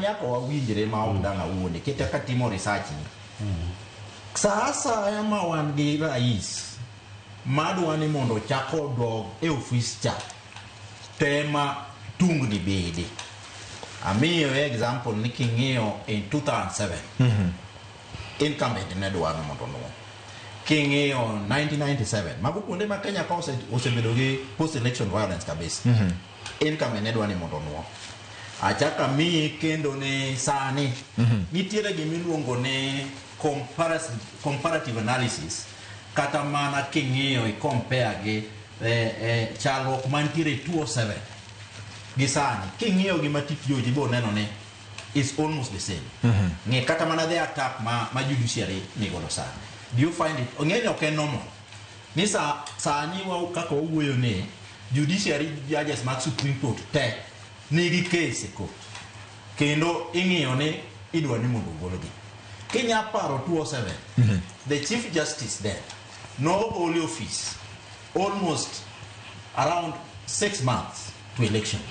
nyaka wawinjre ma ok dana wuone kete ka timo research ni sasa ema wan gi rais madwani mondo chako dog e office cha tema tungni bede amiyo example ni king'iyo in 2007 incumbent ne dwano mondo no king'iyo 1997 mago kuonde ma Kenya ka osebedo gi post election violence kabisa incumbent ne dwani mondo no achaka mi kendo ne sani nitiere gimiluongo ne comparative analysis kata mana king'iyo I compare gi chalruok mantiere 207 gi sani king'iyo gi matip joji bo neno ne is almost the same nge kata mana the attack ma judiciary nigodo sani do you find it ong'eyo ok en normal ni sani wa kaka owuoyo ne judiciary judges mag Supreme Court te nigi case court kendo ing'iyo ne idwa ni mondo ogolgi Kenya paro 207 the chief justice there no holy office almost around 6 months to election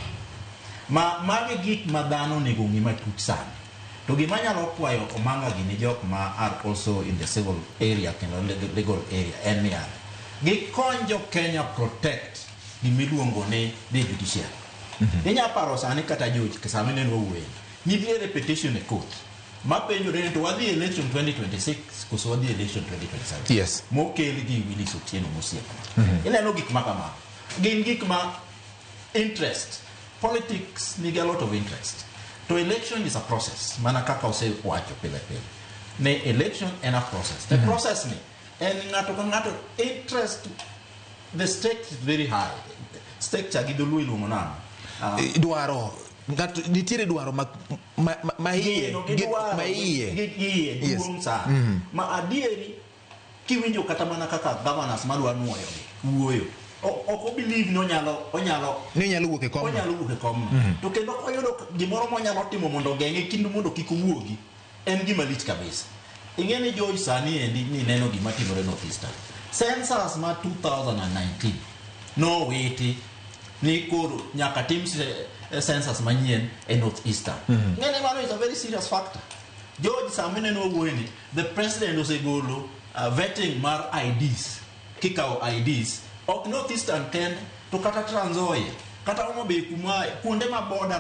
mage gik madhano nego ng'ima tut sana to gima nyalo kwayo omanga gi ne jok ma are also in the civil area kendo legal area en ya gikonjo Kenya protect gimiluongo ne the judiciary inya paro sani kata joji kesame ne wuoye nidhiere repetition e court mapenjore to wadhi election 2026 koso wadhi election 2027 yes mokel gi Willis Otieno mosiek ineno gik makama gin gik ma interest politics need a lot of interest to election is a process mana kaka ose wacho pile ne election and a process the process ni en ngato interest the stake is very high stake chagi do luilu monana dwaro ngato nitiere dwaro ma iye ma adieri kiwinjo kata mana kaka governors madwa nuoyo wuoyo oko believe no onyalo wuok e kom to kendo oyudo gimoro monyalo timo mondo geng'e kindu mondo kik wuogi en gima lich kabisa ing'eni George sani endi ni neno gima timore Northeastern census ma 2019 no witi ni koro nyaka tim census manyien e Northeastern ng'ene mano is a very serious factor George sami neno wuoyeni the president osegolo vetting mar IDs kikawo IDs ok Northeastern kende to kata Trans Nzoia kata Homa Bay kuonde ma border